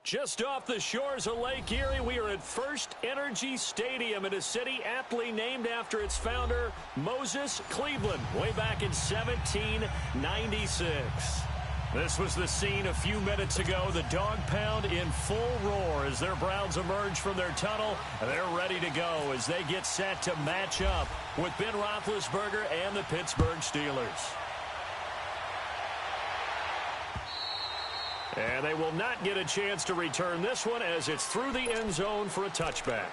Just off the shores of Lake Erie, we are at First Energy Stadium in a city aptly named after its founder, Moses Cleveland, way back in 1796. This was the scene a few minutes ago. The dog pound in full roar as their Browns emerge from their tunnel. They're ready to go as they get set to match up with Ben Roethlisberger and the Pittsburgh Steelers. And they will not get a chance to return this one as it's through the end zone for a touchback.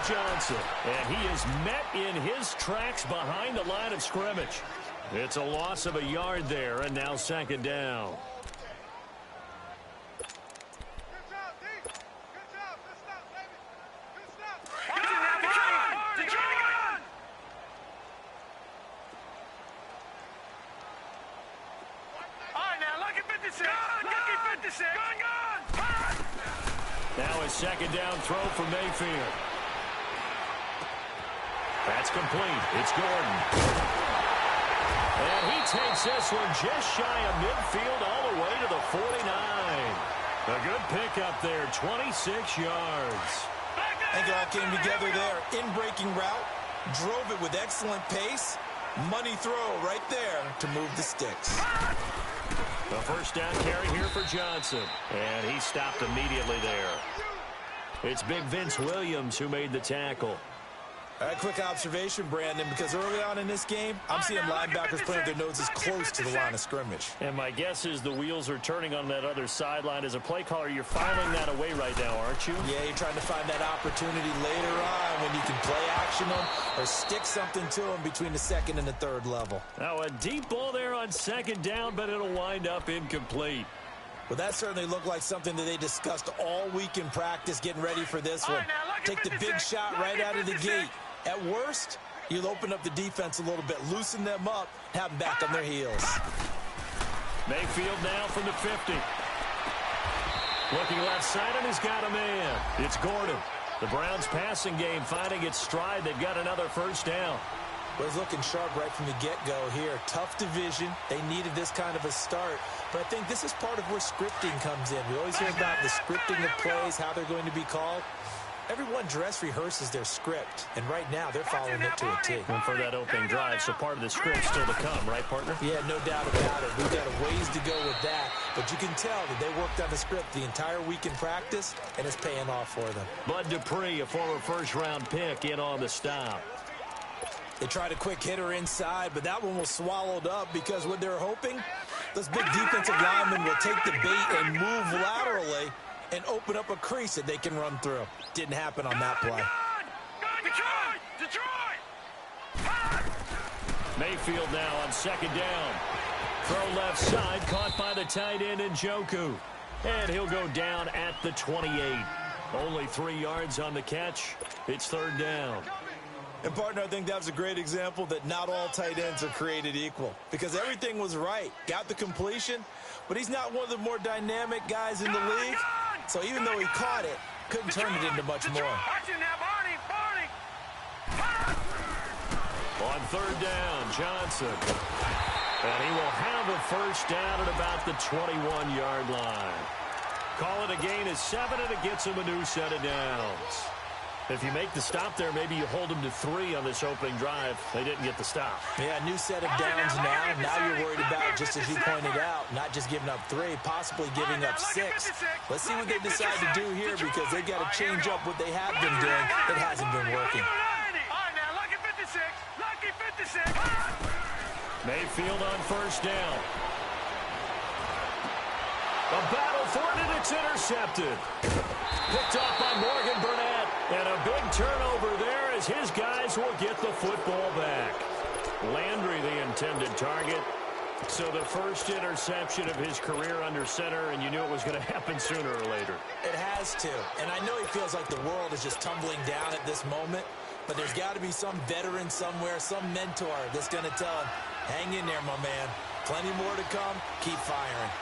Johnson, and he is met in his tracks behind the line of scrimmage. It's a loss of a yard there, and now second down. Now a second down throw for Mayfield. That's complete. It's Gordon. And he takes this one just shy of midfield all the way to the 49. A good pickup there, 26 yards. I think it all came together there. In-breaking route, drove it with excellent pace. Money throw right there to move the sticks. The first down carry here for Johnson. And he stopped immediately there. It's Big Vince Williams who made the tackle. A quick observation, Brandon, because early on in this game, I'm seeing linebackers putting their noses close to the line of scrimmage. And my guess is the wheels are turning on that other sideline. As a play caller, you're filing that away right now, aren't you? Yeah, you're trying to find that opportunity later on when you can play action them or stick something to them between the second and the third level. Now, a deep ball there on second down, but it'll wind up incomplete. Well, that certainly looked like something that they discussed all week in practice getting ready for this one. Take the big shot right out of the gate. At worst, you'll open up the defense a little bit, loosen them up, have them back on their heels. Mayfield now from the 50. Looking left side, and he's got a man. It's Gordon. The Browns passing game finding its stride. They've got another first down. Well, it's looking sharp right from the get-go here. Tough division. They needed this kind of a start. But I think this is part of where scripting comes in. We always hear about the scripting of plays, how they're going to be called. Everyone dress rehearses their script, and right now they're following it to a T. And for that opening drive, so part of the script still to come, right, partner? Yeah, no doubt about it. We've got a ways to go with that, but you can tell that they worked on the script the entire week in practice, and it's paying off for them. Bud Dupree, a former first-round pick, in on the stop. They tried a quick hitter inside, but that one was swallowed up because what they're hoping, those big defensive linemen will take the bait and move laterally and open up a crease that they can run through. Didn't happen on that play. Mayfield now on second down. Throw left side, caught by the tight end Njoku. And he'll go down at the 28. Only 3 yards on the catch. It's third down. And, partner, I think that was a great example that not all tight ends are created equal because everything was right. Got the completion, but he's not one of the more dynamic guys in the league. So even though he caught it, couldn't turn it into much more. On third down, Johnson. And he will have a first down at about the 21-yard line. Call it a gain of 7, and it gets him a new set of downs. If you make the stop there, maybe you hold them to 3 on this opening drive. They didn't get the stop. Yeah, new set of downs now. Now you're worried about, just as you pointed out, not just giving up 3, possibly giving up 6. Let's see what they decide to do here because they've got to change up what they have been doing. It hasn't been working. Mayfield on first down. A battle for it, and it's intercepted. Picked off by Morgan Burnett. And a big turnover there as his guys will get the football back. Landry, the intended target. So the first interception of his career under center, and you knew it was going to happen sooner or later. It has to. And I know he feels like the world is just tumbling down at this moment, but there's got to be some veteran somewhere, some mentor that's going to tell him, hang in there, my man. Plenty more to come. Keep firing.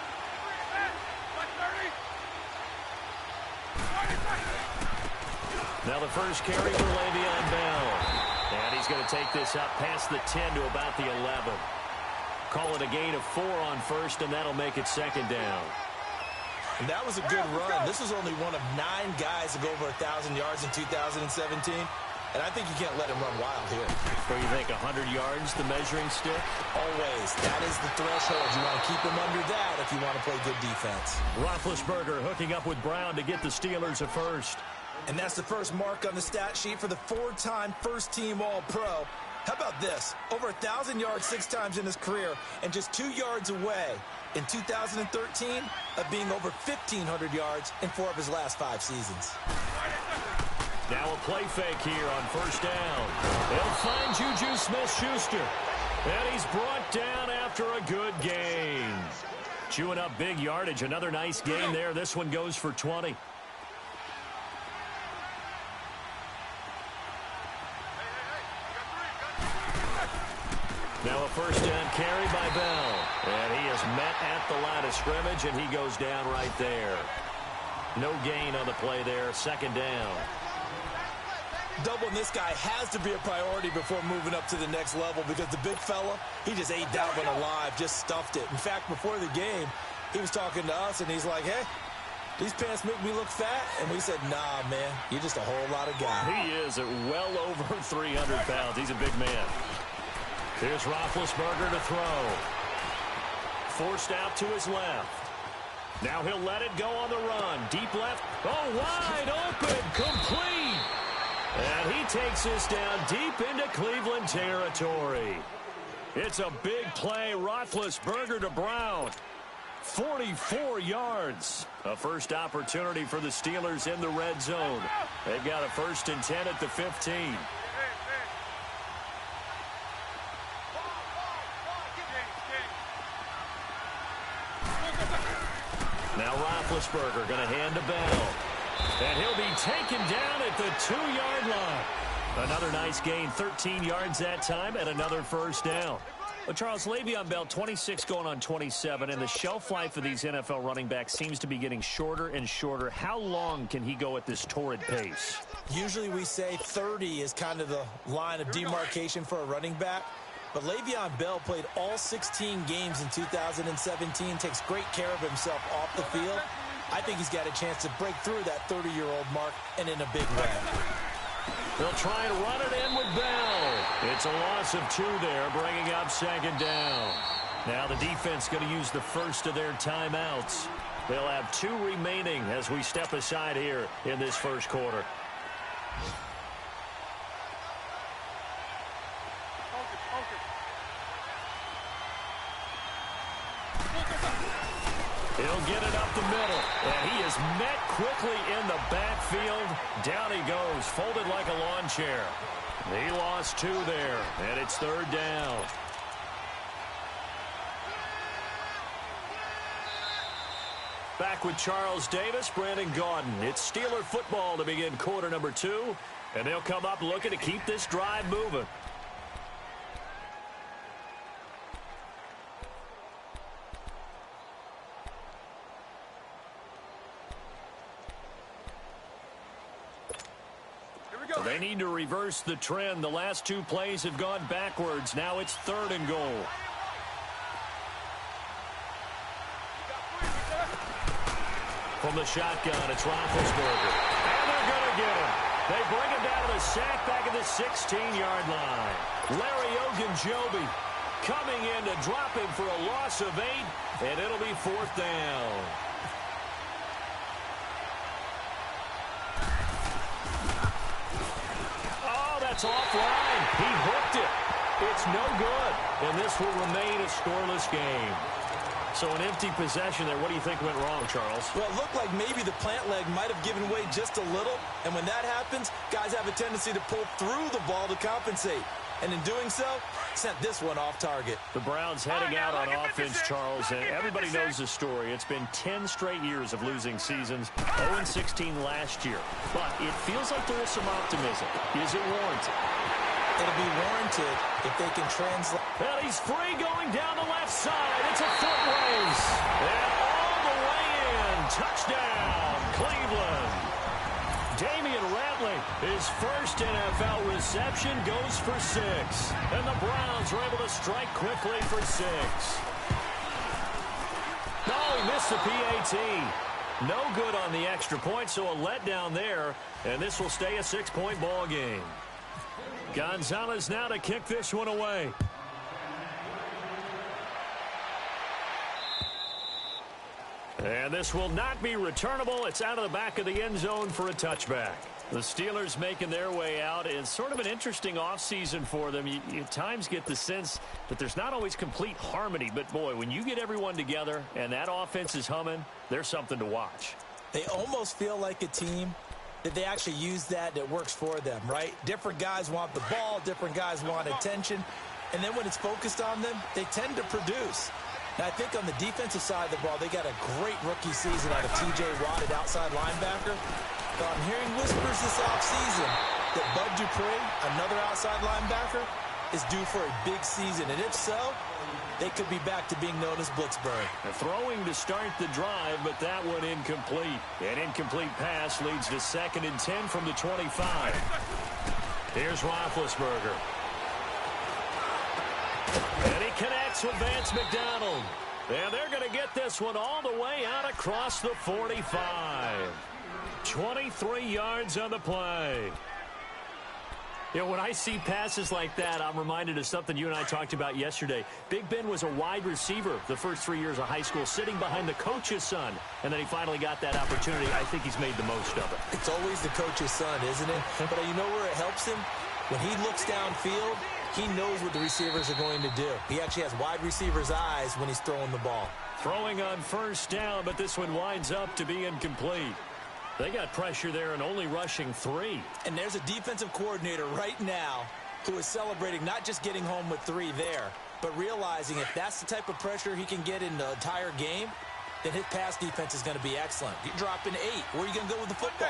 Now the first carry for Le'Veon Bell. And he's going to take this up past the 10 to about the 11. Call it a gain of 4 on first, and that'll make it second down. And that was a good run. This was only one of 9 guys to go over 1,000 yards in 2017. And I think you can't let him run wild here. So you think 100 yards, the measuring stick? Always. That is the threshold. You want to keep him under that if you want to play good defense. Roethlisberger hooking up with Brown to get the Steelers a first. And that's the first mark on the stat sheet for the 4-time first-team All-Pro. How about this? Over 1,000 yards 6 times in his career, and just 2 yards away in 2013 of being over 1,500 yards in 4 of his last 5 seasons. Now a play fake here on first down. They'll find Juju Smith-Schuster. And he's brought down after a good gain. Chewing up big yardage. Another nice gain there. This one goes for 20. Now a first down carry by Bell. And he is met at the line of scrimmage, and he goes down right there. No gain on the play there. Second down. Doubling this guy has to be a priority before moving up to the next level because the big fella, he just ate that one alive, just stuffed it. In fact, before the game, he was talking to us, and he's like, hey, these pants make me look fat. And we said, nah, man, you're just a whole lot of guy. He is at well over 300 pounds. He's a big man. Here's Roethlisberger to throw. Forced out to his left. Now he'll let it go on the run. Deep left. Oh, wide open. Complete. And he takes this down deep into Cleveland territory. It's a big play. Roethlisberger to Brown. 44 yards. A first opportunity for the Steelers in the red zone. They've got a 1st and 10 at the 15. Now Roethlisberger going to hand to Bell. And he'll be taken down at the 2-yard line. Another nice gain, 13 yards that time, and another first down. Well, Charles, Le'Veon Bell, 26 going on 27, and the shelf life of these NFL running backs seems to be getting shorter and shorter. How long can he go at this torrid pace? Usually we say 30 is kind of the line of demarcation for a running back. But Le'Veon Bell played all 16 games in 2017, takes great care of himself off the field. I think he's got a chance to break through that 30-year-old mark and in a big way. They'll try and run it in with Bell. It's a loss of 2 there, bringing up second down. Now the defense going to use the first of their timeouts. They'll have 2 remaining as we step aside here in this first quarter. He'll get it up the middle, and he is met quickly in the backfield. Down he goes, folded like a lawn chair. He lost 2 there, and it's 3rd down. Back with Charles Davis, Brandon Gaudin. It's Steeler football to begin quarter number 2, and they'll come up looking to keep this drive moving. They need to reverse the trend. The last 2 plays have gone backwards. Now it's 3rd and goal. From the shotgun, it's Roethlisberger. And they're going to get him. They bring him down to the sack back at the 16-yard line. Larry Ogunjobi coming in to drop him for a loss of 8, and it'll be 4th down. That's offline. He hooked it. It's no good, and this will remain a scoreless game. So an empty possession there. What do you think went wrong, Charles? Well, it looked like maybe the plant leg might have given way just a little, and when that happens, guys have a tendency to pull through the ball to compensate. And in doing so, sent this one off target. The Browns heading out on offense, Charles, and everybody knows the story. It's been 10 straight years of losing seasons, 0-16 last year. But it feels like there is some optimism. Is it warranted? It'll be warranted if they can translate. And he's free going down the left side. It's a foot race. And all the way in. Touchdown, Cleveland. Damian Ratley, his first NFL reception, goes for 6. And the Browns are able to strike quickly for 6. No, he missed the PAT. No good on the extra point, so a letdown there. And this will stay a 6-point ball game. Gonzalez now to kick this one away. And this will not be returnable. It's out of the back of the end zone for a touchback. The Steelers making their way out. It's sort of an interesting offseason for them. You at times get the sense that there's not always complete harmony. But, boy, when you get everyone together and that offense is humming, there's something to watch. They almost feel like a team that they actually use that works for them, right? Different guys want the ball, different guys want attention, and then when it's focused on them, they tend to produce. Now, I think on the defensive side of the ball, they got a great rookie season out of T.J. Watt at outside linebacker. But I'm hearing whispers this offseason that Bud Dupree, another outside linebacker, is due for a big season, and if so, they could be back to being known as Blitzburg. Throwing to start the drive, but that one incomplete. An incomplete pass leads to 2nd and 10 from the 25. Here's Roethlisberger. And he connects with Vance McDonald. And they're going to get this one all the way out across the 45. 23 yards on the play. You know, when I see passes like that, I'm reminded of something you and I talked about yesterday. Big Ben was a wide receiver the first 3 years of high school, sitting behind the coach's son, and then he finally got that opportunity. I think he's made the most of it. It's always the coach's son, isn't it? But you know where it helps him? When he looks downfield, he knows what the receivers are going to do. He actually has wide receivers' eyes when he's throwing the ball. Throwing on first down, but this one winds up to be incomplete. They got pressure there and only rushing 3. And there's a defensive coordinator right now who is celebrating not just getting home with 3 there, but realizing if that's the type of pressure he can get in the entire game, then his pass defense is going to be excellent. You're dropping 8. Where are you going to go with the football?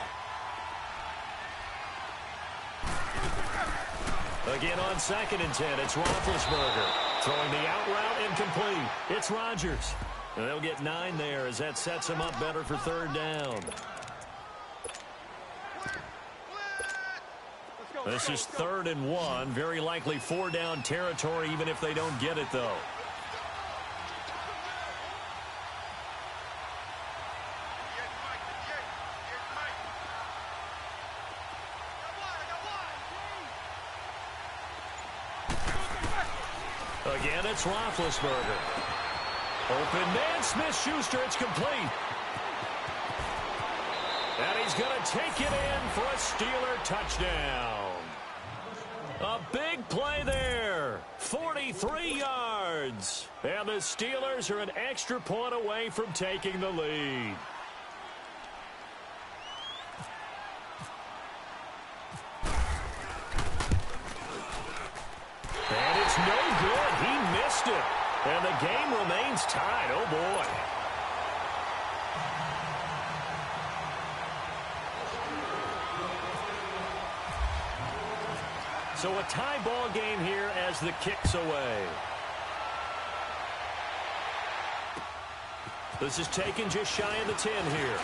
Again on 2nd and 10, it's Roethlisberger. Throwing the out route incomplete. It's Rodgers. And they'll get 9 there as that sets them up better for 3rd down. This is 3rd and 1. Very likely 4-down territory, even if they don't get it, though. Again, it's Roethlisberger. Open man, Smith-Schuster, it's complete. And he's going to take it in for a Steeler touchdown. A big play there. 43 yards. And the Steelers are an extra point away from taking the lead. And it's no good. He missed it. And the game remains tied. Oh, boy. So a tie ball game here as the kick's away. This is taken just shy of the 10 here.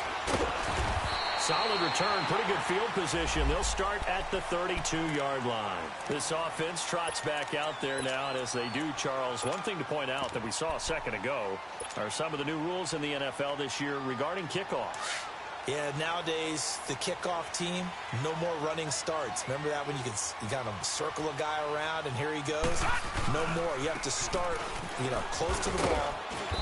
Solid return, pretty good field position. They'll start at the 32-yard line. This offense trots back out there now, and as they do, Charles, one thing to point out that we saw a second ago are some of the new rules in the NFL this year regarding kickoffs. Yeah, nowadays, the kickoff team, no more running starts. Remember that when you kind of circle a guy around and here he goes? No more. You have to start, close to the ball,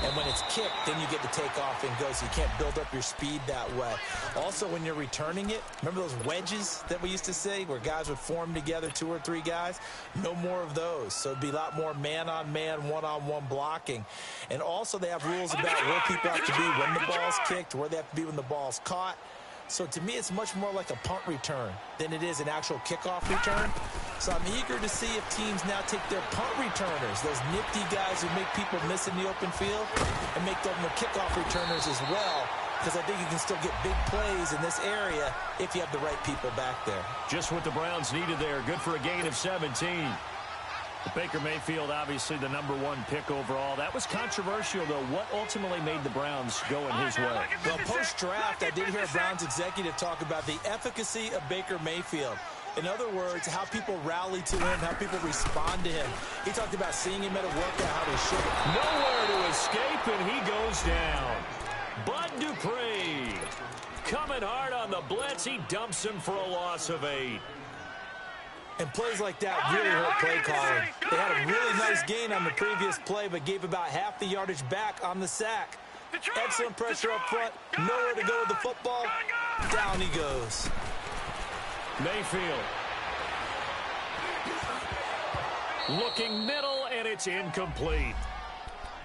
And when it's kicked, then you get to take off and go, so you can't build up your speed that way. Also, when you're returning it, remember those wedges that we used to see where guys would form together, 2 or 3 guys? No more of those. So it'd be a lot more man-on-man, one-on-one blocking. And also they have rules about where people have to be when the ball's kicked, where they have to be when the ball's caught. So to me, it's much more like a punt return than it is an actual kickoff return. So I'm eager to see if teams now take their punt returners, those nifty guys who make people miss in the open field, and make them the kickoff returners as well, because I think you can still get big plays in this area if you have the right people back there. Just what the Browns needed there. Good for a gain of 17. Baker Mayfield, obviously the #1 pick overall. That was controversial, though. What ultimately made the Browns go in his way? Well, post-draft, I did hear a Browns executive talk about the efficacy of Baker Mayfield. In other words, how people rally to him, how people respond to him. He talked about seeing him at a workout, how they shook it. Nowhere to escape, and he goes down. Bud Dupree coming hard on the blitz. He dumps him for a loss of 8. And plays like that really hurt play calling. They had a really nice gain on the previous play, but gave about half the yardage back on the sack. Excellent pressure up front. Nowhere to go with the football. Down he goes. Mayfield. Looking middle, and it's incomplete.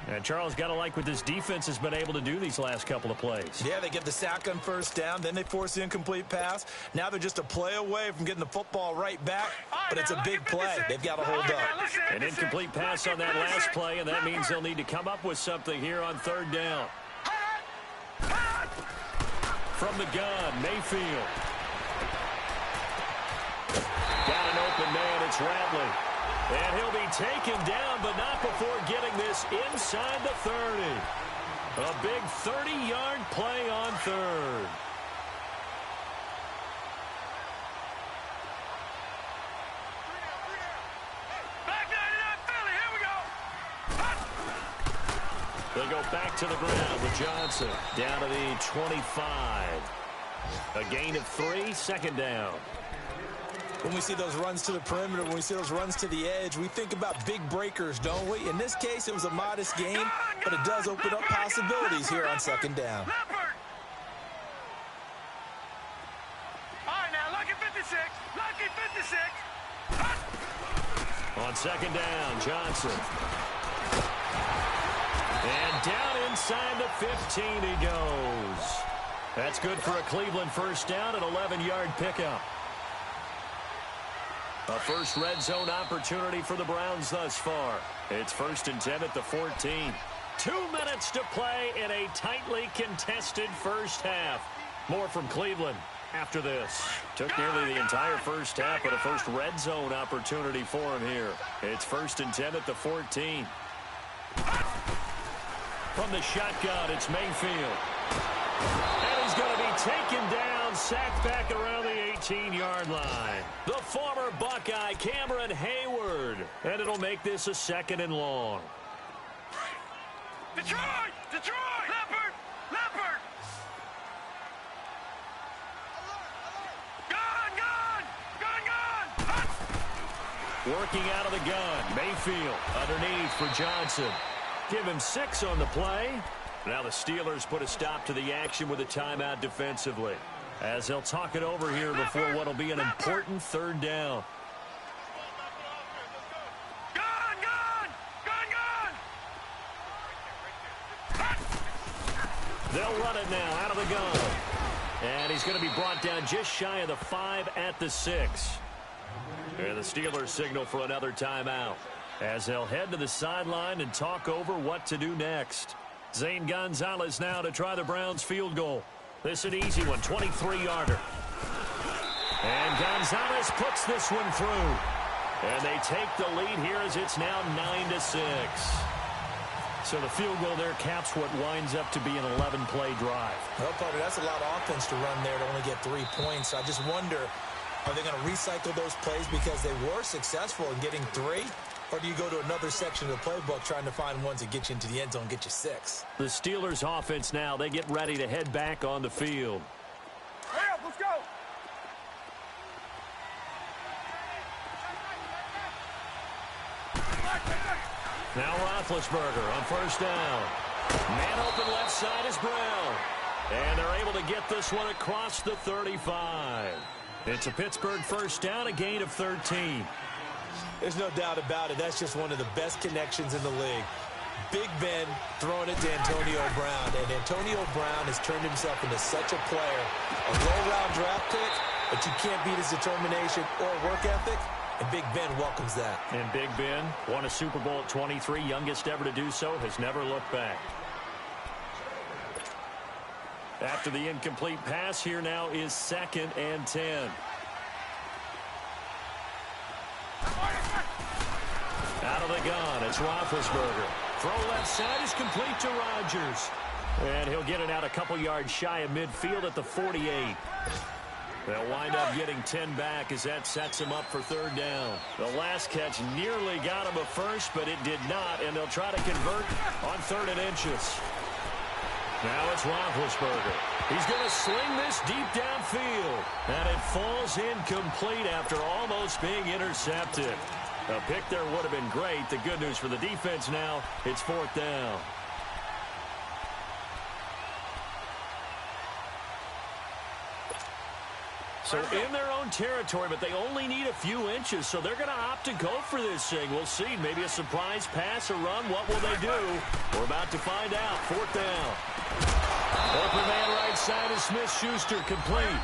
And Charles, got to like what this defense has been able to do these last couple of plays. Yeah, they get the sack on first down, then they force the incomplete pass. Now they're just a play away from getting the football right back, but it's a big play. They've got to hold up. An incomplete pass on that last play, and that means they'll need to come up with something here on 3rd down. From the gun, Mayfield. Got an open man, it's Ratley. And he'll be taken down, but not before getting this inside the 30. A big 30-yard play on 3rd. They go back to the ground with Johnson down to the 25. A gain of 3, 2nd down. When we see those runs to the perimeter, when we see those runs to the edge, we think about big breakers, don't we? In this case, it was a modest gain, but it does open up possibilities here on 2nd down. All right, now, lucky 56. Lucky 56. On 2nd down, Johnson. And down inside the 15 he goes. That's good for a Cleveland 1st down, an 11-yard pickup. A first red zone opportunity for the Browns thus far. It's 1st and 10 at the 14. 2 minutes to play in a tightly contested first half. More from Cleveland after this. Took nearly the entire first half, but a first red zone opportunity for him here. It's 1st and 10 at the 14. From the shotgun, it's Mayfield. And he's going to be taken down, sacked back around the 18-yard line. The former Buckeye, Cameron Hayward. And it'll make this a 2nd and long. Detroit! Detroit! Leopard! Leopard! Gun! Gun! Gun! Working out of the gun, Mayfield underneath for Johnson. Give him 6 on the play. Now the Steelers put a stop to the action with a timeout defensively, as they'll talk it over here before what will be an important 3rd down. Gun! Gun! Gun! Gun! They'll run it now out of the gun. And he's going to be brought down just shy of the 5 at the 6. And the Steelers signal for another timeout, as they'll head to the sideline and talk over what to do next. Zane Gonzalez now to try the Browns field goal. This an easy one, 23-yarder. And Gonzalez puts this one through. And they take the lead here as it's now 9-6. So the field goal there caps what winds up to be an 11-play drive. Well, Carter, that's a lot of offense to run there to only get 3 points. I just wonder, are they going to recycle those plays because they were successful in getting 3? Or do you go to another section of the playbook trying to find ones that get you into the end zone and get you 6? The Steelers offense now, they get ready to head back on the field. Hurry up, let's go! Now Roethlisberger on 1st down. Man open left side is Brown. And they're able to get this one across the 35. It's a Pittsburgh first down, a gain of 13. There's no doubt about it. That's just one of the best connections in the league. Big Ben throwing it to Antonio Brown. And Antonio Brown has turned himself into such a player. A low-round draft pick, but you can't beat his determination or work ethic. And Big Ben welcomes that. And Big Ben won a Super Bowl at 23, youngest ever to do so, has never looked back. After the incomplete pass, here now is 2nd and 10. Out of the gun, it's Roethlisberger. Throw left side is complete to Rodgers. And he'll get it out a couple yards shy of midfield at the 48. They'll wind up getting 10 back as that sets him up for 3rd down. The last catch nearly got him a first, but it did not, and they'll try to convert on 3rd and inches. Now it's Roethlisberger. He's going to sling this deep downfield. And it falls incomplete after almost being intercepted. A pick there would have been great. The good news for the defense now, it's 4th down. So in their own territory, but they only need a few inches, so they're going to opt to go for this thing. We'll see. Maybe a surprise pass, a run. What will they do? We're about to find out. 4th down. Open man right side is Smith-Schuster, complete.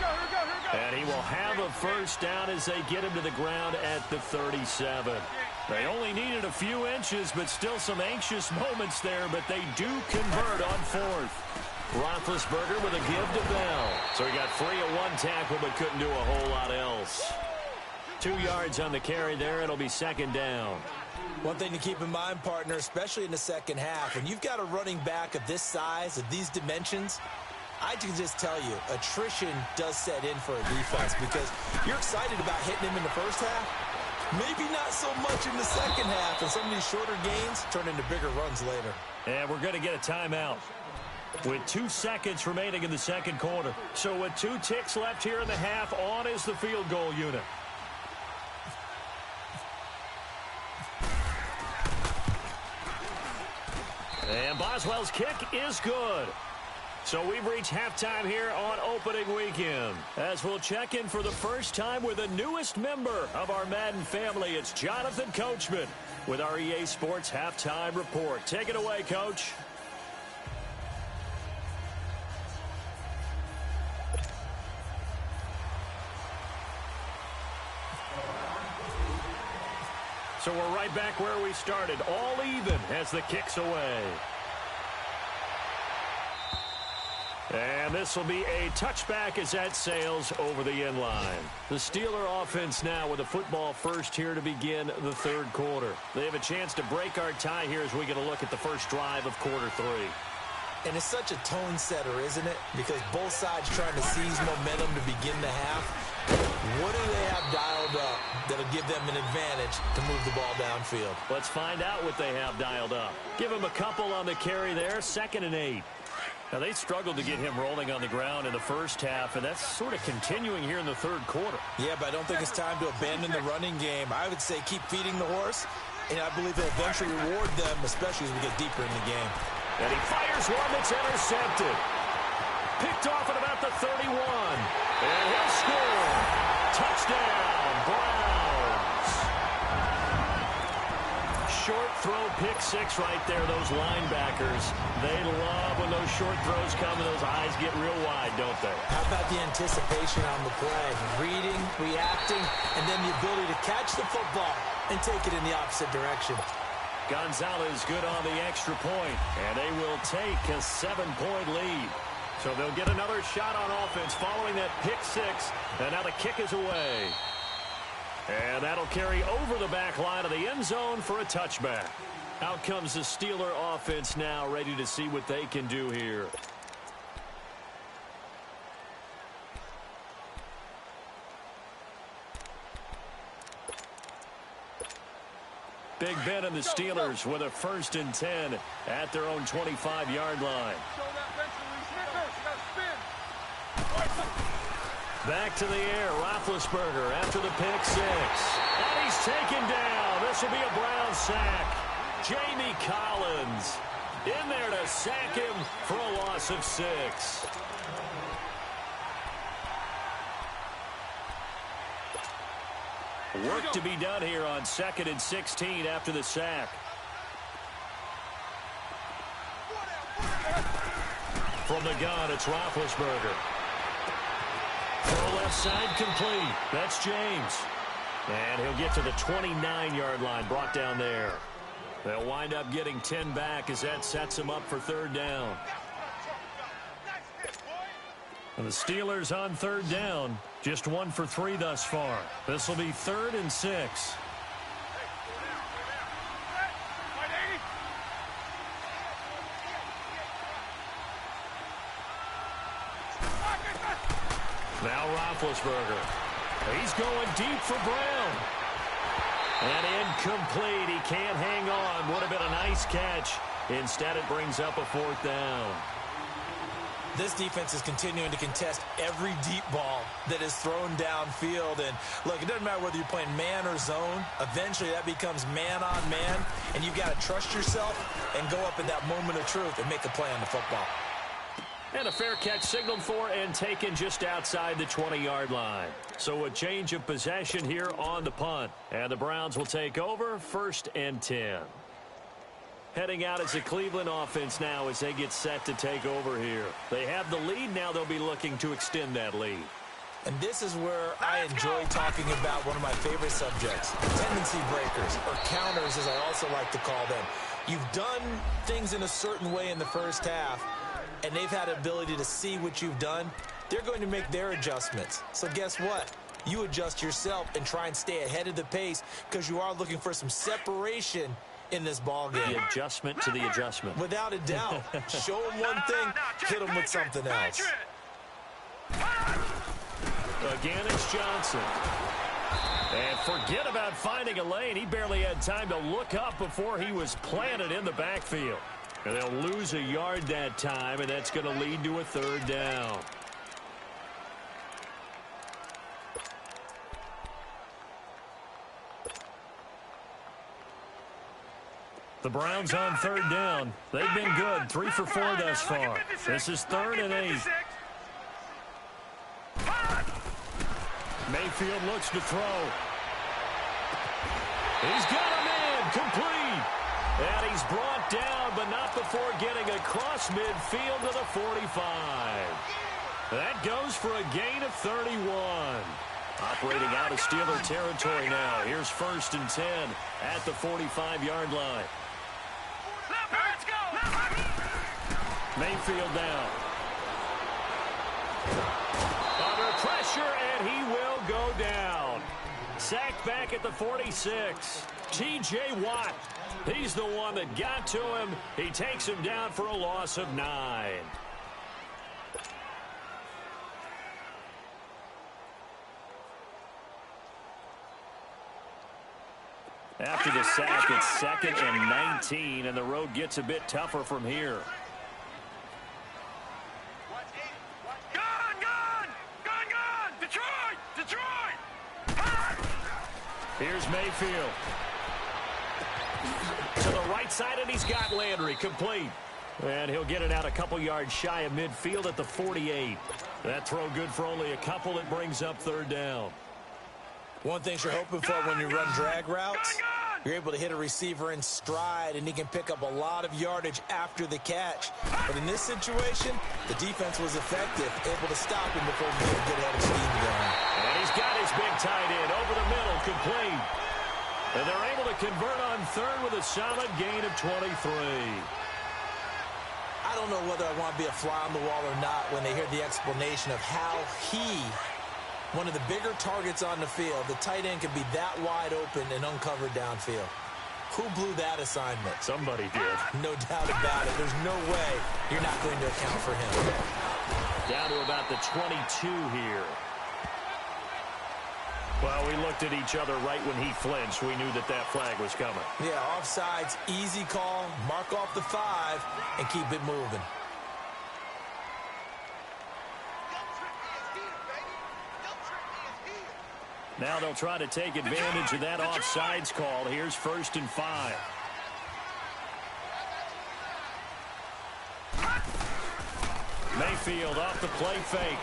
And he will have a first down as they get him to the ground at the 37. They only needed a few inches, but still some anxious moments there, but they do convert on 4th. Roethlisberger with a give to Bell. So he got free of one tackle, but couldn't do a whole lot else. 2 yards on the carry there. It'll be 2nd down. One thing to keep in mind, partner, especially in the second half, when you've got a running back of this size, of these dimensions, I can just tell you, attrition does set in for a defense because you're excited about hitting him in the first half. Maybe not so much in the second half, and some of these shorter gains turn into bigger runs later. And we're going to get a timeout with 2 seconds remaining in the second quarter. So with 2 ticks left here in the half, on is the field goal unit. And Boswell's kick is good. So we've reached halftime here on opening weekend. As we'll check in for the first time with the newest member of our Madden family, it's Jonathan Coachman with our EA Sports Halftime Report. Take it away, Coach. So we're right back where we started, all even as the kick's away. And this will be a touchback as that sails over the end line. The Steeler offense now with a football first here to begin the third quarter. They have a chance to break our tie here as we get a look at the first drive of quarter 3. And it's such a tone setter, isn't it? Because both sides trying to seize momentum to begin the half. What do they have dialed up that'll give them an advantage to move the ball downfield? Let's find out what they have dialed up. Give them a couple on the carry there, 2nd and 8. Now, they struggled to get him rolling on the ground in the first half, and that's sort of continuing here in the third quarter. Yeah, but I don't think it's time to abandon the running game. I would say keep feeding the horse, and I believe they'll eventually reward them, especially as we get deeper in the game. And he fires one that's intercepted. Picked off at about the 31. And he'll score. Touchdown, Browns. Short throw, pick 6 right there. Those linebackers, they love when those short throws come and those eyes get real wide, don't they? How about the anticipation on the play? Reading, reacting, and then the ability to catch the football and take it in the opposite direction. Gonzalez good on the extra point, and they will take a 7-point lead. So they'll get another shot on offense following that pick 6, and now the kick is away. And that'll carry over the back line of the end zone for a touchback. Out comes the Steeler offense now, ready to see what they can do here. Big Ben and the Steelers with a 1st and 10 at their own 25-yard line. Back to the air, Roethlisberger after the pick 6. And he's taken down. This will be a Brown sack. Jamie Collins In there to sack him for a loss of 6. Work to be done here on 2nd and 16 after the sack. From the gun, it's Roethlisberger. Throw left side complete. That's James. And he'll get to the 29-yard line, brought down there. They'll wind up getting 10 back as that sets them up for 3rd down. And the Steelers on 3rd down, just 1 for 3 thus far. This will be 3rd and 6. Now Roethlisberger. He's going deep for Brown. And incomplete. He can't hang on. Would have been a nice catch. Instead, it brings up a 4th down. This defense is continuing to contest every deep ball that is thrown downfield. And, look, it doesn't matter whether you're playing man or zone. Eventually, that becomes man on man. And you've got to trust yourself and go up in that moment of truth and make a play on the football. And a fair catch signaled for and taken just outside the 20-yard line. So a change of possession here on the punt. And the Browns will take over 1st and 10. Heading out as the Cleveland offense now as they get set to take over here. They have the lead. Now they'll be looking to extend that lead. And this is where I enjoy talking about one of my favorite subjects, tendency breakers, or counters as I also like to call them. You've done things in a certain way in the first half, and they've had the ability to see what you've done. They're going to make their adjustments. So guess what? You adjust yourself and try and stay ahead of the pace because you are looking for some separation in this ball game. The adjustment to the adjustment. Without a doubt. Show them one thing, hit them with something else. Again, it's Johnson. And forget about finding a lane. He barely had time to look up before he was planted in the backfield. And they'll lose a yard that time, and that's going to lead to a 3rd down. The Browns on 3rd down. They've been good. 3 for 4 thus far. This is 3rd and 8. Mayfield looks to throw. He's got a man complete. And he's brought down, but not before getting across midfield to the 45. That goes for a gain of 31. Operating out of Steeler territory now. Here's 1st and 10 at the 45-yard line. Let's go! Mayfield down. Under pressure, and he will go down. Sacked back at the 46. T.J. Watt. He's the one that got to him. He takes him down for a loss of 9. After the sack, it's 2nd and 19, and the road gets a bit tougher from here. Gun! Detroit! Here's Mayfield. To the right side, and he's got Landry complete. And he'll get it out a couple yards shy of midfield at the 48. That throw good for only a couple. It brings up 3rd down. One thing you're hoping for when you run drag routes, you're able to hit a receiver in stride, and he can pick up a lot of yardage after the catch. But in this situation, the defense was effective, able to stop him before he could get ahead of steam going. And he's got his big tight end over the middle, complete. And they're able to convert on 3rd with a solid gain of 23. I don't know whether I want to be a fly on the wall or not when they hear the explanation of how one of the bigger targets on the field, the tight end can be that wide open and uncovered downfield. Who blew that assignment? Somebody did. No doubt about it. There's no way you're not going to account for him. Down to about the 22 here. Well, we looked at each other right when he flinched. We knew that that flag was coming. Yeah, offsides, easy call, mark off the 5, and keep it moving. Now they'll try to take advantage of that offsides call. Here's 1st and 5. Mayfield off the play fake.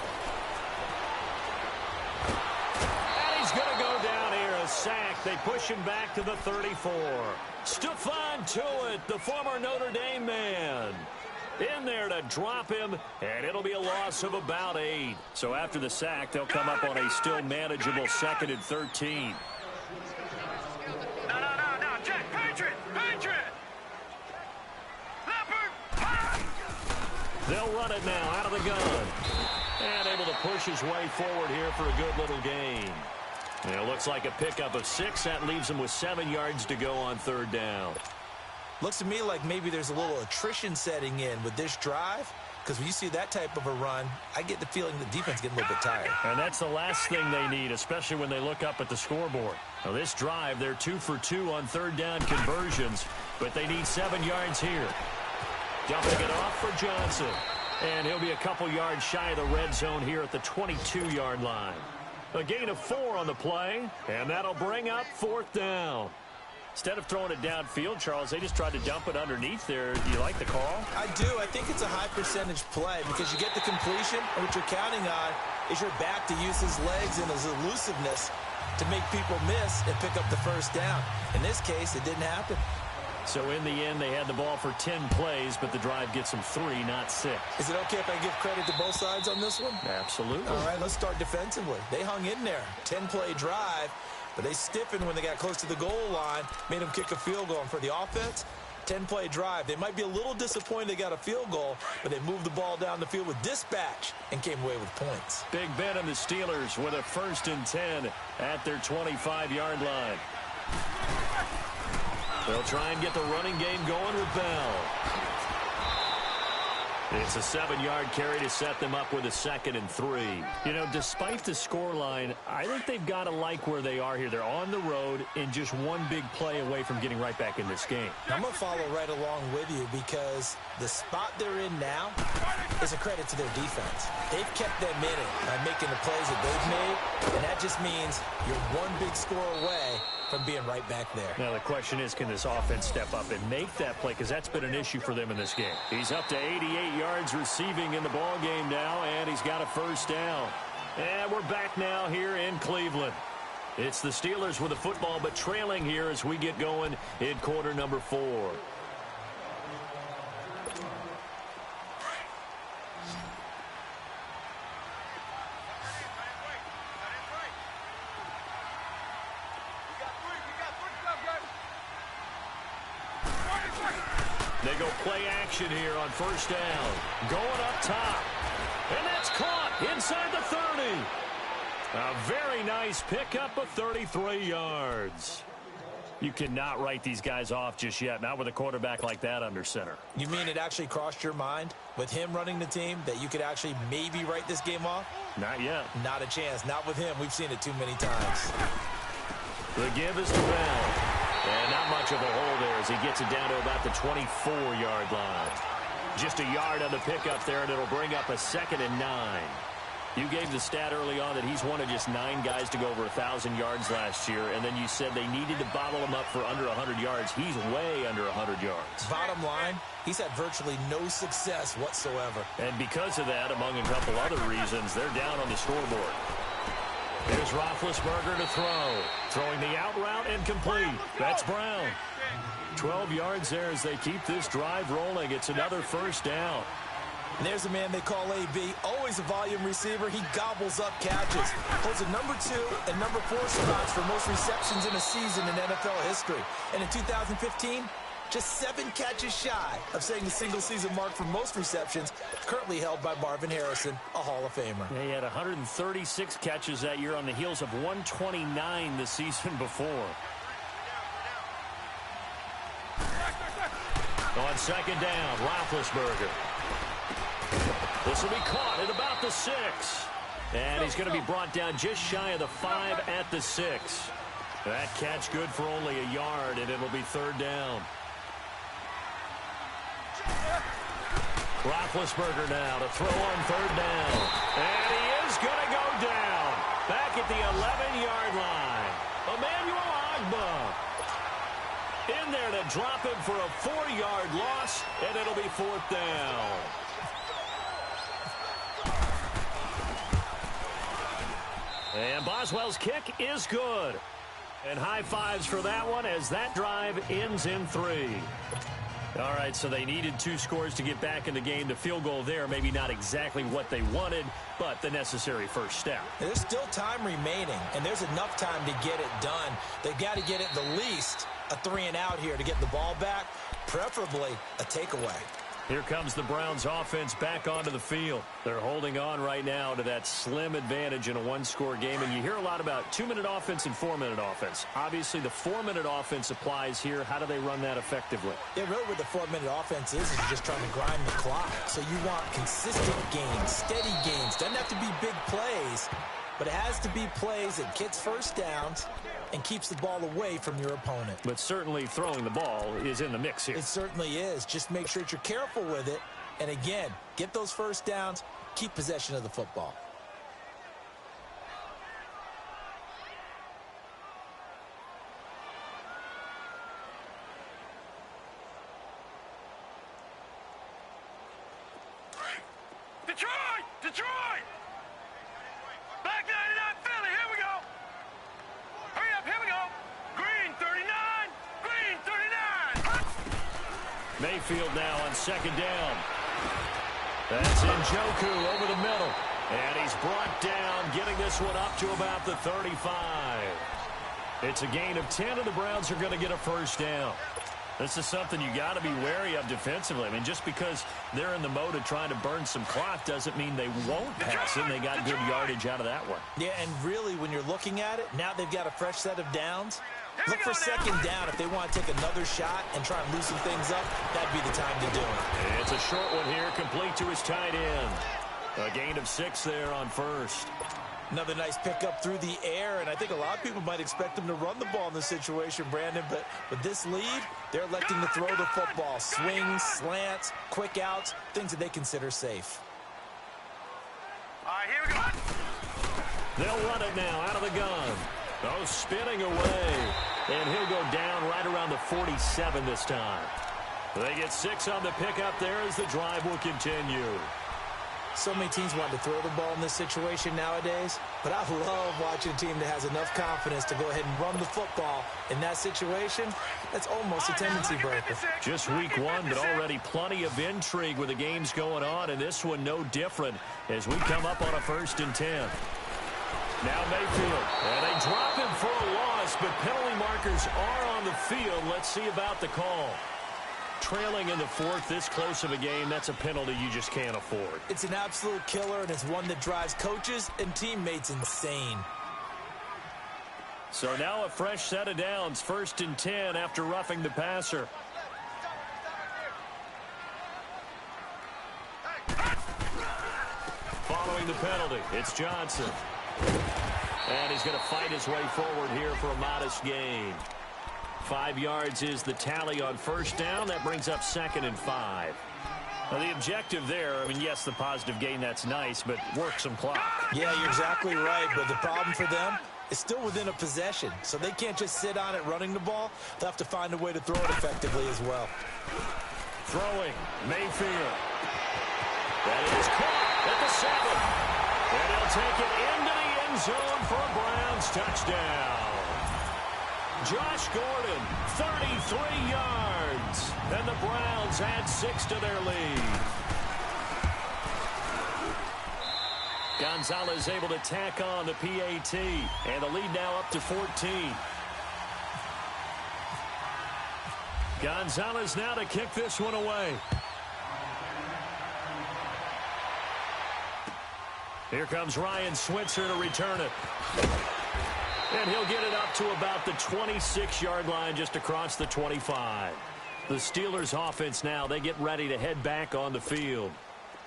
And he's going to go down here, a sack. They push him back to the 34. Stephon Tuitt, the former Notre Dame man, in there to drop him, and it'll be a loss of about 8. So after the sack, they'll come up on a still manageable 2nd and 13. No, Jack, Patriot! Leopard! They'll run it now out of the gun. And able to push his way forward here for a good little gain. And it looks like a pickup of 6. That leaves him with 7 yards to go on 3rd down. Looks to me like maybe there's a little attrition setting in with this drive, because when you see that type of a run, I get the feeling the defense getting a little bit tired. And that's the last thing they need, especially when they look up at the scoreboard. Now this drive, they're 2 for 2 on 3rd down conversions, but they need 7 yards here. Dumping it off for Johnson. And he'll be a couple yards shy of the red zone here at the 22-yard line. A gain of 4 on the play, and that'll bring up 4th down. Instead of throwing it downfield, Charles, they just tried to dump it underneath there. Do you like the call? I do. I think it's a high-percentage play because you get the completion, and what you're counting on is your back to use his legs and his elusiveness to make people miss and pick up the 1st down. In this case, it didn't happen. So in the end, they had the ball for 10 plays, but the drive gets them 3, not 6. Is it okay if I give credit to both sides on this one? Absolutely. All right, let's start defensively. They hung in there. 10-play drive, but they stiffened when they got close to the goal line, made them kick a field goal. And for the offense, 10-play drive. They might be a little disappointed they got a field goal, but they moved the ball down the field with dispatch and came away with points. Big Ben and the Steelers with a 1st and 10 at their 25-yard line. They'll try and get the running game going with Bell. It's a 7-yard carry to set them up with a 2nd and 3. You know, despite the scoreline, I think they've got to like where they are here. They're on the road and just one big play away from getting right back in this game. I'm going to follow right along with you because the spot they're in now is a credit to their defense. They've kept them in it by making the plays that they've made, and that just means you're one big score away from being right back there. Now the question is, can this offense step up and make that play? Because that's been an issue for them in this game. He's up to 88 yards receiving in the ball game now, and he's got a 1st down. And we're back now here in Cleveland. It's the Steelers with the football, but trailing here as we get going in quarter number 4. They go play action here on 1st down. Going up top. And that's caught inside the 30. A very nice pickup of 33 yards. You cannot write these guys off just yet, not with a quarterback like that under center. You mean it actually crossed your mind with him running the team that you could actually maybe write this game off? Not yet. Not a chance. Not with him. We've seen it too many times. The give is to Bell. And not much of a hole there as he gets it down to about the 24-yard line. Just a yard on the pickup there, and it'll bring up a 2nd and 9. You gave the stat early on that he's one of just 9 guys to go over 1,000 yards last year, and then you said they needed to bottle him up for under 100 yards. He's way under 100 yards. Bottom line, he's had virtually no success whatsoever. And because of that, among a couple other reasons, they're down on the scoreboard. Here's Roethlisberger to throw. Throwing the out route incomplete. That's Brown. 12 yards there as they keep this drive rolling. It's another 1st down. And there's a man they call AB, always a volume receiver. He gobbles up catches. Holds a number 2 and number 4 spots for most receptions in a season in NFL history. And in 2015, just 7 catches shy of setting the single-season mark for most receptions, currently held by Marvin Harrison, a Hall of Famer. Yeah, he had 136 catches that year on the heels of 129 the season before. On 2nd down, Roethlisberger. This will be caught at about the 6. And he's going to be brought down just shy of the 5 at the 6. That catch good for only a yard, and it'll be 3rd down. Roethlisberger now to throw on 3rd down. And he is going to go down. Back at the 11-yard line. Emmanuel Ogbah in there to drop him for a 4-yard loss, and it'll be 4th down. And Boswell's kick is good. And high fives for that one as that drive ends in 3. All right, so they needed 2 scores to get back in the game. The field goal there, maybe not exactly what they wanted, but the necessary first step. There's still time remaining, and there's enough time to get it done. They've got to get it the least a 3 and out here to get the ball back, preferably a takeaway. Here comes the Browns offense back onto the field. They're holding on right now to that slim advantage in a 1-score game. And you hear a lot about 2-minute offense and 4-minute offense. Obviously, the 4-minute offense applies here. How do they run that effectively? Yeah, really what the 4-minute offense is you're just trying to grind the clock. So you want consistent gains, steady gains. Doesn't have to be big plays, but it has to be plays that gets first downs and keeps the ball away from your opponent. But certainly throwing the ball is in the mix here. It certainly is. Just make sure that you're careful with it. And again, get those first downs, keep possession of the football. Detroit! Detroit! Black 99 Philly, here we go! Hurry up, here we go! Green 39! Green 39! Mayfield now on 2nd down. That's Njoku over the middle. And he's brought down, getting this one up to about the 35. It's a gain of 10, and the Browns are going to get a first down. This is something you got to be wary of defensively. I mean, just because they're in the mode of trying to burn some clock doesn't mean they won't pass it. They got good yardage out of that one. Yeah, and really, when you're looking at it, now they've got a fresh set of downs. Look for 2nd down if they want to take another shot and try and loosen things up. That'd be the time to do it. It's a short one here, complete to his tight end. A gain of 6 there on 1st. Another nice pickup through the air, and I think a lot of people might expect them to run the ball in this situation, Brandon, but with this lead, they're electing to throw the football. Swings, slants, quick outs, things that they consider safe. All right, here we go. They'll run it now out of the gun. Oh, spinning away. And he'll go down right around the 47 this time. They get 6 on the pickup there as the drive will continue. So many teams want to throw the ball in this situation nowadays, but I love watching a team that has enough confidence to go ahead and run the football in that situation. That's almost a tendency breaker. Just week 1, but already plenty of intrigue with the games going on, and this one no different as we come up on a 1st and 10. Now Mayfield, and they drop him for a loss, but penalty markers are on the field. Let's see about the call. Trailing in the 4th, this close of a game, that's a penalty you just can't afford. It's an absolute killer, and it's one that drives coaches and teammates insane. So now a fresh set of downs, 1st and 10 after roughing the passer. Following the penalty, it's Johnson. And he's going to fight his way forward here for a modest gain. 5 yards is the tally on 1st down. That brings up 2nd and 5. Now, the objective there, I mean, yes, the positive gain, that's nice, but work some clock. Yeah, you're exactly right, but the problem for them is still within a possession, so they can't just sit on it running the ball. They'll have to find a way to throw it effectively as well. Throwing, Mayfield. That is caught at the 7. And he'll take it into the end zone for a Browns touchdown. Josh Gordon, 33 yards. And the Browns add 6 to their lead. Gonzalez able to tack on the PAT. And the lead now up to 14. Gonzalez now to kick this one away. Here comes Ryan Switzer to return it. And he'll get it up to about the 26-yard line just across the 25. The Steelers offense now, they get ready to head back on the field.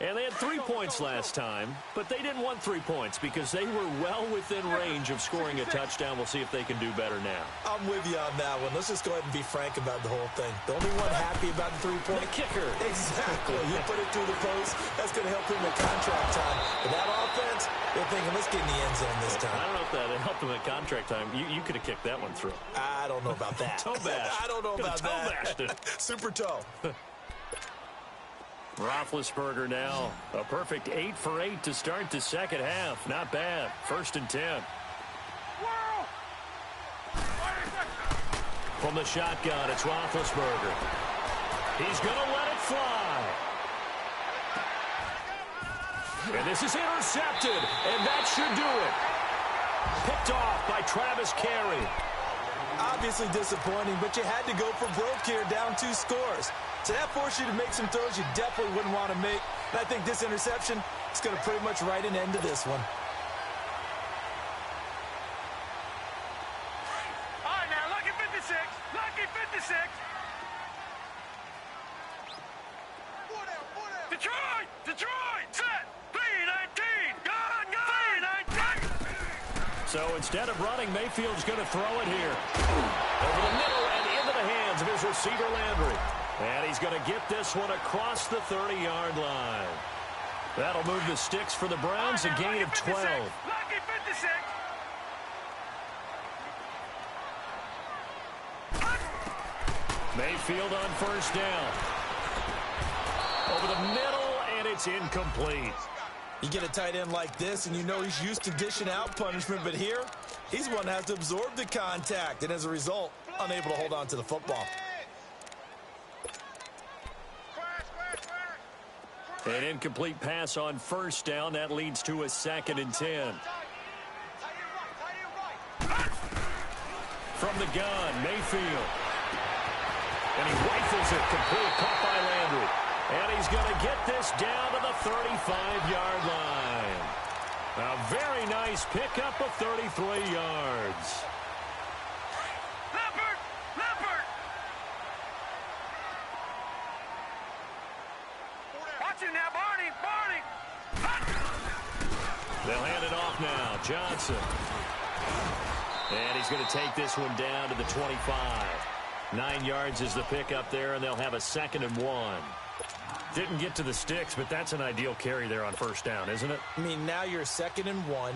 And they had 3 points last time, but they didn't want 3 points because they were well within range of scoring a touchdown. We'll see if they can do better now. I'm with you on that one. Let's just go ahead and be frank about the whole thing. The only one happy about the 3-point. The kicker. Exactly. You put it through the post. That's going to help him at contract time. But that offense, they're thinking, let's get in the end zone this time. I don't know if that helped him at contract time. You could have kicked that one through. I don't know about that. Toe bash. I don't know about that. Toe bashed it. Super toe. Roethlisberger now. A perfect 8 for 8 to start the second half. Not bad. 1st and 10. From the shotgun, it's Roethlisberger. He's going to let it fly. And this is intercepted, and that should do it. Picked off by Travis Carey. Obviously disappointing, but you had to go for broke here, down 2 scores. So that forced you to make some throws you definitely wouldn't want to make. And I think this interception is going to pretty much write an end to this one. All right, now, lucky 56. Lucky 56. Detroit! Detroit! Set! 3-19! Gone! 3-19! So instead of running, Mayfield's going to throw it here. Over the middle and into the hands of his receiver, Landry. And he's going to get this one across the 30-yard line. That'll move the sticks for the Browns, a gain of 12. Lucky 56! Mayfield on 1st down. Over the middle, and it's incomplete. You get a tight end like this, and you know he's used to dishing out punishment, but here, he's one that has to absorb the contact, and as a result, unable to hold on to the football. An incomplete pass on 1st down. That leads to a 2nd and 10. From the gun, Mayfield. And he rifles it complete, caught by Landry. And he's going to get this down to the 35-yard line. A very nice pickup of 33 yards. Leopard! Leopard! Watch it now, Barney! Barney! They'll hand it off now. Johnson. And he's going to take this one down to the 25. 9 yards is the pickup there, and they'll have a 2nd and 1. Didn't get to the sticks, but that's an ideal carry there on 1st down, isn't it? I mean, now you're 2nd and 1.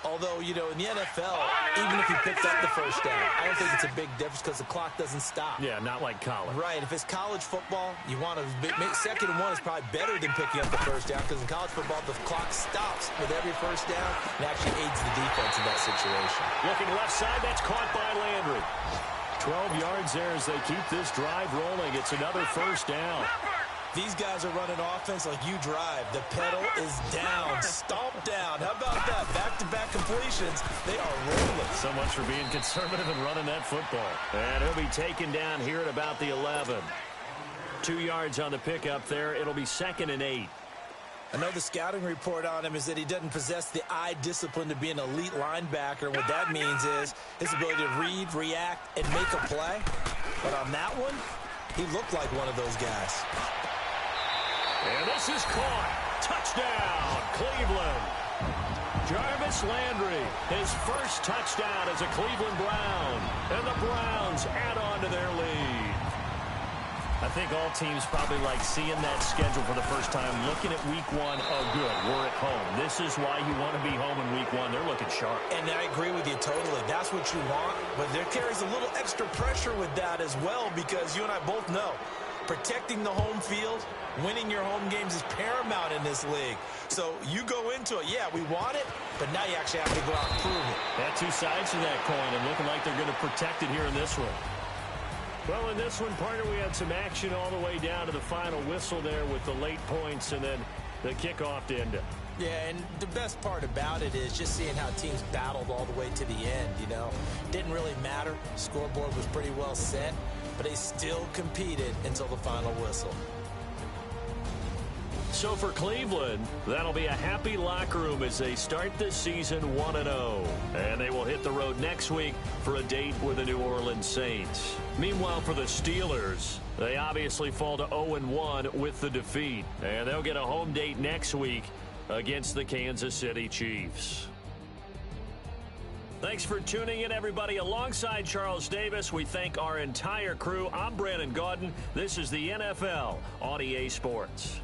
Although, you know, in the NFL, even if you picked up the 1st down, I don't think it's a big difference because the clock doesn't stop. Yeah, not like college. Right. If it's college football, you want to make 2nd and 1 is probably better than picking up the 1st down because in college football, the clock stops with every 1st down and actually aids the defense in that situation. Looking left side, that's caught by Landry. 12 yards there as they keep this drive rolling. It's another 1st down. These guys are running offense like you drive. The pedal is down, stomped down. How about that? Back-to-back completions. They are rolling. So much for being conservative and running that football. And he'll be taken down here at about the 11. 2 yards on the pickup there. It'll be 2nd and 8. I know the scouting report on him is that he doesn't possess the eye discipline to be an elite linebacker. And what that means is his ability to read, react, and make a play. But on that one, he looked like one of those guys. And this is caught. Touchdown, Cleveland. Jarvis Landry, his first touchdown as a Cleveland Brown. And the Browns add on to their lead. I think all teams probably like seeing that schedule for the first time, looking at week 1. Oh, good, we're at home. This is why you want to be home in week 1. They're looking sharp. And I agree with you totally. That's what you want. But there carries a little extra pressure with that as well because you and I both know protecting the home field, winning your home games is paramount in this league. So you go into it, yeah, we want it, but now you actually have to go out and prove it. Got 2 sides to that coin and looking like they're going to protect it here in this one. Well, in this one, partner, we had some action all the way down to the final whistle there with the late points and then the kickoff to end it. Yeah, and the best part about it is just seeing how teams battled all the way to the end, you know. Didn't really matter. Scoreboard was pretty well set, but they still competed until the final whistle. So for Cleveland, that'll be a happy locker room as they start this season 1-0. And they will hit the road next week for a date with the New Orleans Saints. Meanwhile, for the Steelers, they obviously fall to 0-1 with the defeat. And they'll get a home date next week against the Kansas City Chiefs. Thanks for tuning in, everybody. Alongside Charles Davis, we thank our entire crew. I'm Brandon Gaudin. This is the NFL on EA Sports.